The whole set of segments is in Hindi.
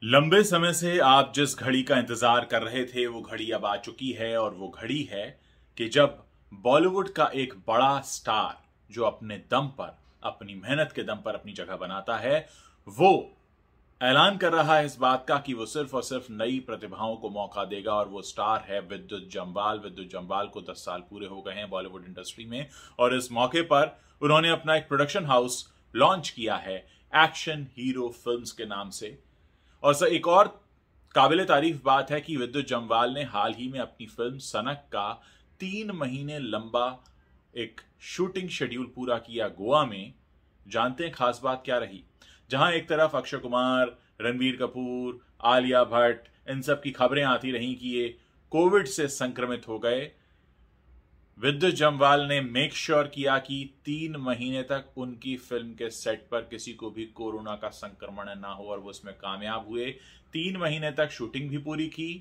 लंबे समय से आप जिस घड़ी का इंतजार कर रहे थे वो घड़ी अब आ चुकी है और वो घड़ी है कि जब बॉलीवुड का एक बड़ा स्टार जो अपने दम पर अपनी मेहनत के दम पर अपनी जगह बनाता है वो ऐलान कर रहा है इस बात का कि वो सिर्फ और सिर्फ नई प्रतिभाओं को मौका देगा। और वो स्टार है विद्युत जम्वाल। विद्युत जम्वाल को 10 साल पूरे हो गए हैं बॉलीवुड इंडस्ट्री में और इस मौके पर उन्होंने अपना एक प्रोडक्शन हाउस लॉन्च किया है एक्शन हीरो फिल्म्स के नाम से। और सर एक और काबिल तारीफ बात है कि विद्युत जम्वाल ने हाल ही में अपनी फिल्म सनक का 3 महीने लंबा एक शूटिंग शेड्यूल पूरा किया गोवा में। जानते हैं खास बात क्या रही? जहां एक तरफ अक्षय कुमार, रणबीर कपूर, आलिया भट्ट, इन सब की खबरें आती रहीं कि ये कोविड से संक्रमित हो गए, विद्युत जम्वाल ने मेक श्योर किया कि 3 महीने तक उनकी फिल्म के सेट पर किसी को भी कोरोना का संक्रमण ना हो और वो उसमें कामयाब हुए। 3 महीने तक शूटिंग भी पूरी की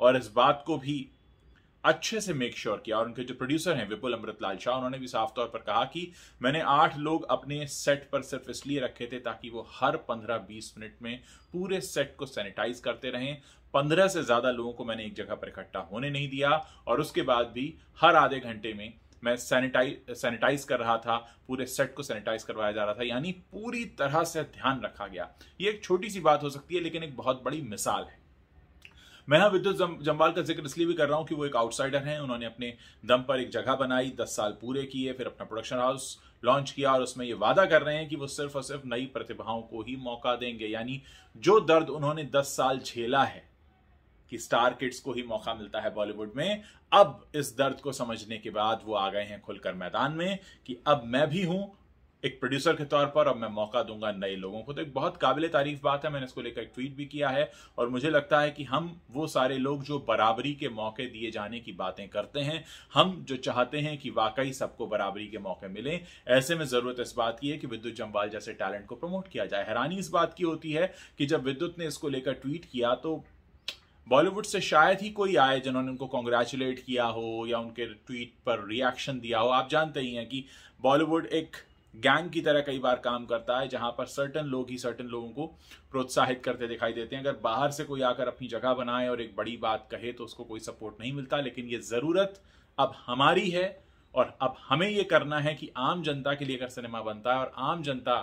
और इस बात को भी अच्छे से मेक श्योर किया। और उनके जो प्रोड्यूसर हैं विपुल अमृतलाल शाह, उन्होंने भी साफ तौर पर कहा कि मैंने 8 लोग अपने सेट पर सिर्फ इसलिए रखे थे ताकि वो हर 15-20 मिनट में पूरे सेट को सैनिटाइज करते रहें। 15 से ज्यादा लोगों को मैंने एक जगह पर इकट्ठा होने नहीं दिया और उसके बाद भी हर आधे घंटे में मैं सैनिटाइज कर रहा था, पूरे सेट को सैनिटाइज करवाया जा रहा था, यानी पूरी तरह से ध्यान रखा गया। ये एक छोटी सी बात हो सकती है लेकिन एक बहुत बड़ी मिसाल है। मैं यहां विद्युत जम्वाल का जिक्र इसलिए भी कर रहा हूं कि वो एक आउटसाइडर हैं। उन्होंने अपने दम पर एक जगह बनाई, 10 साल पूरे किए, फिर अपना प्रोडक्शन हाउस लॉन्च किया और उसमें ये वादा कर रहे हैं कि वो सिर्फ और सिर्फ नई प्रतिभाओं को ही मौका देंगे। यानी जो दर्द उन्होंने 10 साल झेला है कि स्टार किड्स को ही मौका मिलता है बॉलीवुड में, अब इस दर्द को समझने के बाद वो आ गए हैं खुलकर मैदान में कि अब मैं भी हूं एक प्रोड्यूसर के तौर पर, अब मैं मौका दूंगा नए लोगों को। तो एक बहुत काबिल तारीफ बात है। मैंने इसको लेकर एक ट्वीट भी किया है और मुझे लगता है कि हम वो सारे लोग जो बराबरी के मौके दिए जाने की बातें करते हैं, हम जो चाहते हैं कि वाकई सबको बराबरी के मौके मिले, ऐसे में जरूरत इस बात की है कि विद्युत जम्वाल जैसे टैलेंट को प्रमोट किया जाए। हैरानी इस बात की होती है कि जब विद्युत ने इसको लेकर ट्वीट किया तो बॉलीवुड से शायद ही कोई आए जिन्होंने उनको कॉन्ग्रेचुलेट किया हो या उनके ट्वीट पर रिएक्शन दिया हो। आप जानते ही हैं कि बॉलीवुड एक गैंग की तरह कई बार काम करता है जहां पर सर्टन लोग ही सर्टन लोगों को प्रोत्साहित करते दिखाई देते हैं। अगर बाहर से कोई आकर अपनी जगह बनाए और एक बड़ी बात कहे तो उसको कोई सपोर्ट नहीं मिलता, लेकिन ये जरूरत अब हमारी है और अब हमें ये करना है कि आम जनता के लिए अगर सिनेमा बनता है और आम जनता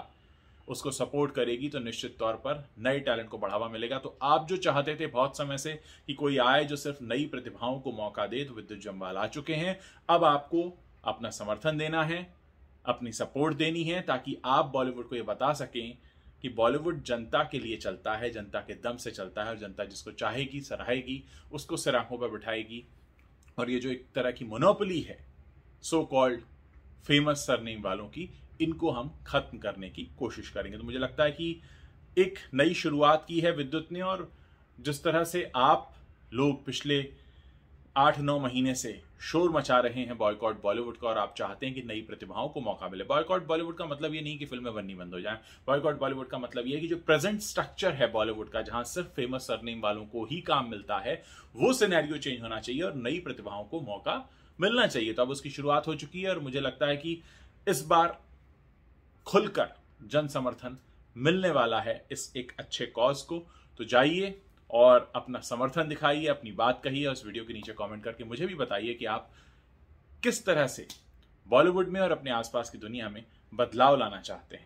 उसको सपोर्ट करेगी तो निश्चित तौर पर नए टैलेंट को बढ़ावा मिलेगा। तो आप जो चाहते थे बहुत समय से कि कोई आए जो सिर्फ नई प्रतिभाओं को मौका दे, तो विद्युत जम्वाल आ चुके हैं। अब आपको अपना समर्थन देना है, अपनी सपोर्ट देनी है, ताकि आप बॉलीवुड को यह बता सकें कि बॉलीवुड जनता के लिए चलता है, जनता के दम से चलता है और जनता जिसको चाहेगी, सराहेगी, उसको सिर आंखों पर बिठाएगी। और ये जो एक तरह की मोनोपोली है सो कॉल्ड फेमस सरनेम वालों की, इनको हम खत्म करने की कोशिश करेंगे। तो मुझे लगता है कि एक नई शुरुआत की है विद्युत ने और जिस तरह से आप लोग पिछले 8-9 महीने से शोर मचा रहे हैं बॉयकॉट बॉलीवुड का और आप चाहते हैं कि नई प्रतिभाओं को मौका मिले। बॉयकॉट बॉलीवुड का मतलब ये नहीं कि फिल्में बननी बंद हो जाएं। बॉयकॉट बॉलीवुड का मतलब ये है कि जो प्रेजेंट स्ट्रक्चर है बॉलीवुड का, जहां सिर्फ फेमस सरनेम वालों को ही काम मिलता है, वो सिनेरियो चेंज होना चाहिए और नई प्रतिभाओं को मौका मिलना चाहिए। तो अब उसकी शुरुआत हो चुकी है और मुझे लगता है कि इस बार खुलकर जन समर्थन मिलने वाला है इस एक अच्छे कॉज को। तो जाइए और अपना समर्थन दिखाइए, अपनी बात कहिए और इस वीडियो के नीचे कमेंट करके मुझे भी बताइए कि आप किस तरह से बॉलीवुड में और अपने आसपास की दुनिया में बदलाव लाना चाहते हैं।